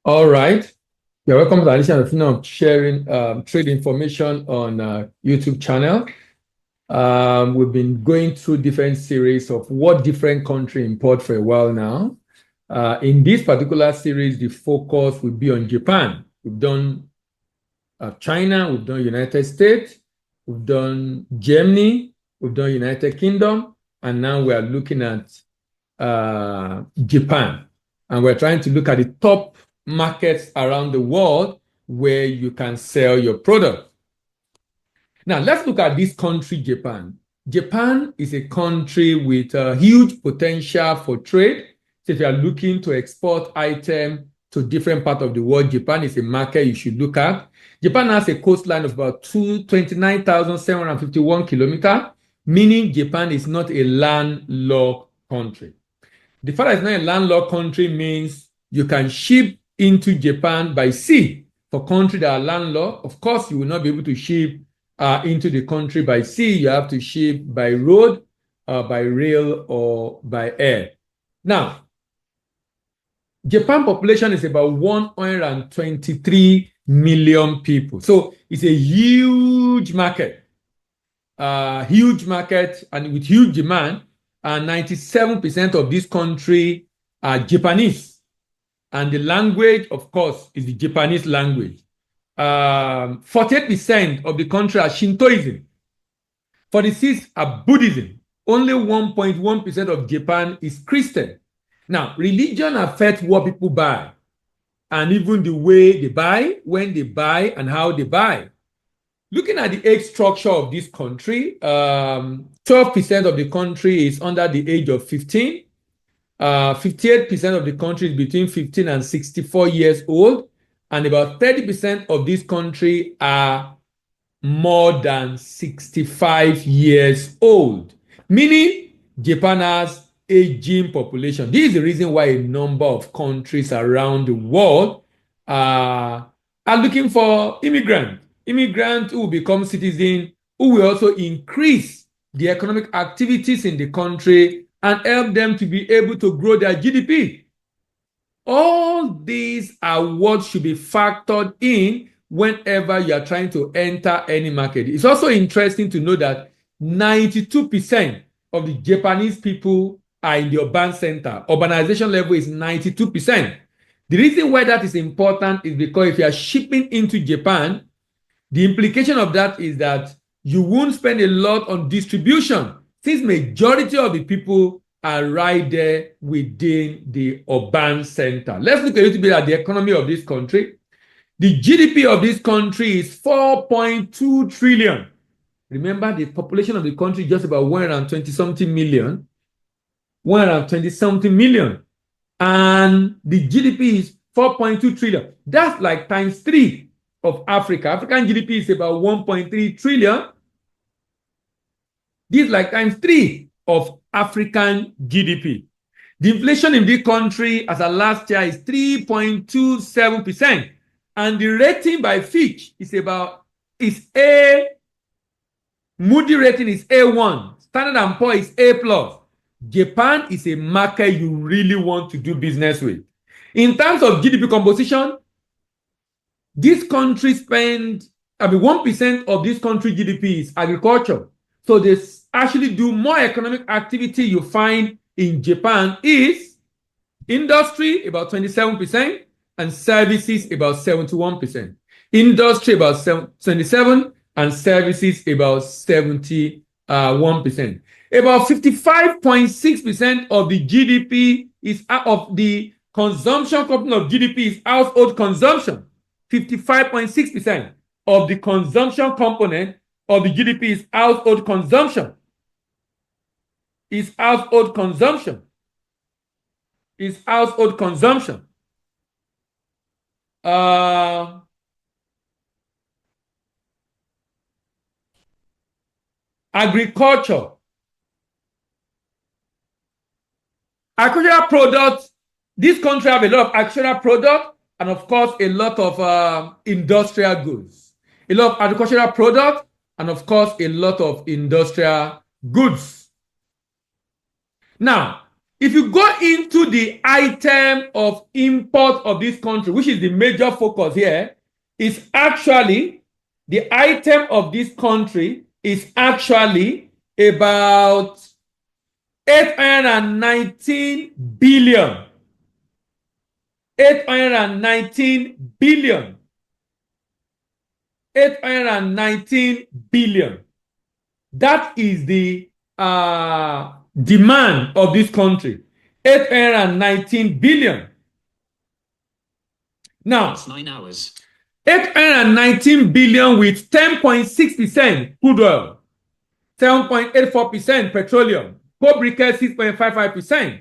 All right. You're welcome to the addition of sharing trade information on YouTube channel. We've been going through different series of what different country import for a while now. In this particular series, the focus will be on Japan. We've done China, we've done United States, we've done Germany, we've done United Kingdom, and now we are looking at Japan. And we're trying to look at the top markets around the world where you can sell your product. Now, let's look at this country, Japan. Japan is a country with a huge potential for trade. So if you are looking to export items to different parts of the world, Japan is a market you should look at. Japan has a coastline of about 29,751 kilometers, meaning Japan is not a landlocked country. The fact that it's not a landlocked country means you can ship into Japan by sea. For countries that are landlocked, of course, you will not be able to ship into the country by sea. You have to ship by road, by rail, or by air. Now, Japan population is about 123 million people. So it's a huge market, and with huge demand. And 97% of this country are Japanese. And the language, of course, is the Japanese language. 48% of the country are Shintoism. 46% are Buddhism. Only 1.1% of Japan is Christian. Now, religion affects what people buy, and even the way they buy, when they buy, and how they buy. Looking at the age structure of this country, 12% of the country is under the age of 15. 58% of the country is between 15 and 64 years old. And about 30% of this country are more than 65 years old. Meaning, Japan has aging population. This is the reason why a number of countries around the world are looking for immigrants who will become citizens, who will also increase the economic activities in the country and help them to be able to grow their GDP. All these are what should be factored in whenever you are trying to enter any market. It's also interesting to know that 92% of the Japanese people are in the urban center. Urbanization level is 92%. The reason why that is important is because if you are shipping into Japan, the implication of that is that you won't spend a lot on distribution, since majority of the people are right there within the urban center. Let's look a little bit at the economy of this country. The GDP of this country is 4.2 trillion. Remember, the population of the country is just about 120-something million. 120-something million. And the GDP is 4.2 trillion. That's like times 3 of Africa. African GDP is about 1.3 trillion. This is like times 3 of African GDP. The inflation in this country as of last year is 3.27%. And the rating by Fitch is A. Moody rating is A1. Standard & Poor's is A+. Japan is a market you really want to do business with. In terms of GDP composition, this country 1% of this country GDP is agriculture. So they actually do more economic activity you find in Japan is industry, about 27%, and services, about 71%. Industry, about 27%, and services, about 71%. About 55.6% of the GDP is of the consumption component of GDP is household consumption. 55.6% of the consumption component of the GDP is household consumption. Agriculture. Agricultural products. This country have a lot of agricultural products and, of course, a lot of industrial goods. A lot of agricultural products and, of course, a lot of industrial goods. Now, If you go into the item of import of this country, which is the major focus here, is actually the item of this country is actually about 819 billion. 819 billion. 819 billion. That is the demand of this country. 819 billion. Now, It's 9 hours. 819 billion with 10.6% crude oil, 7.84% petroleum, coal briquette 6.55%,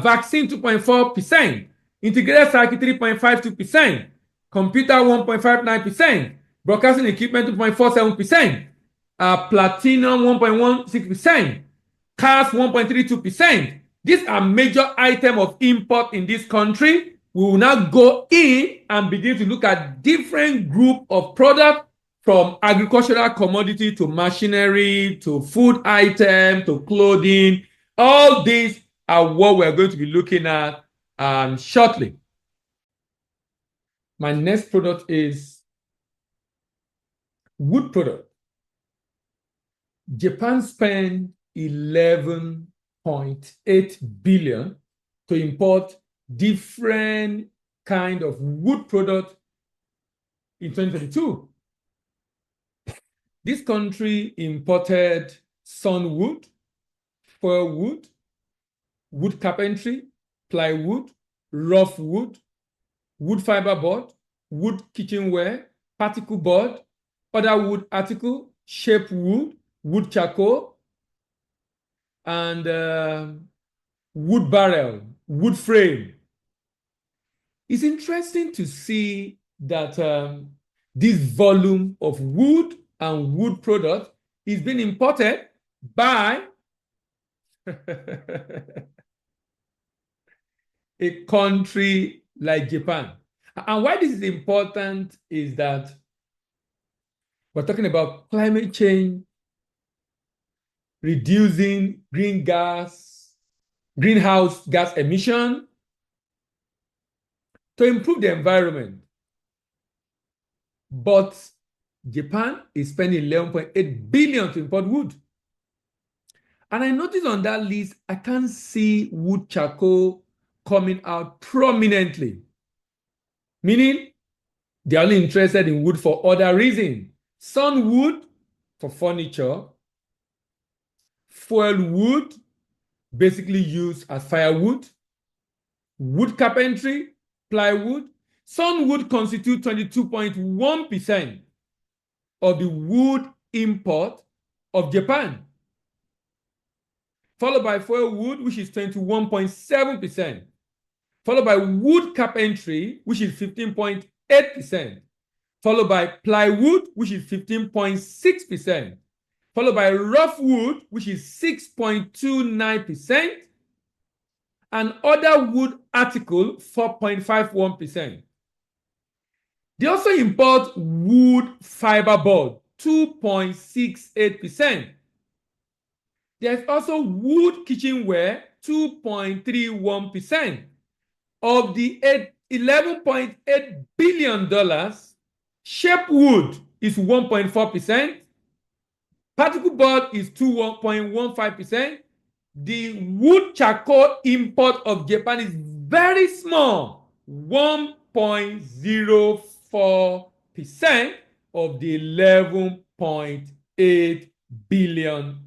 vaccine 2.4%, integrated circuit 3.52%, computer 1.59%, broadcasting equipment 2.47%, platinum 1.16%, cars 1.32%. These are major items of import in this country. We will now go in and begin to look at different group of products, from agricultural commodity to machinery to food item to clothing. All these are what we're going to be looking at shortly. My next product is wood product. Japan spent 11.8 billion to import different kind of wood product in 2022. This country imported sunwood, firewood, wood carpentry, plywood, rough wood, wood fiber board, wood kitchenware, particle board, other wood article, shape wood, wood charcoal, and wood barrel, wood frame. It's interesting to see that this volume of wood and wood product is being imported by a country like Japan. And why this is important is that we're talking about climate change, reducing greenhouse gas emission to improve the environment. But Japan is spending 11.8 billion to import wood. And I noticed on that list, I can't see wood charcoal coming out prominently. Meaning, they're only interested in wood for other reasons. Sunwood for furniture, fuel wood, basically used as firewood, wood carpentry, plywood. Sunwood constitutes 22.1% of the wood import of Japan, followed by firewood, which is 21.7%, followed by wood carpentry, which is 15.8%, followed by plywood, which is 15.6%, followed by rough wood, which is 6.29%, and other wood article, 4.51%. They also import wood fiber board, 2.68%. There's also wood kitchenware, 2.31%. Of the $11.8 billion, shape wood is 1.4%. Particle board is 2.15%. The wood charcoal import of Japan is very small, 1.04% of the $11.8 billion.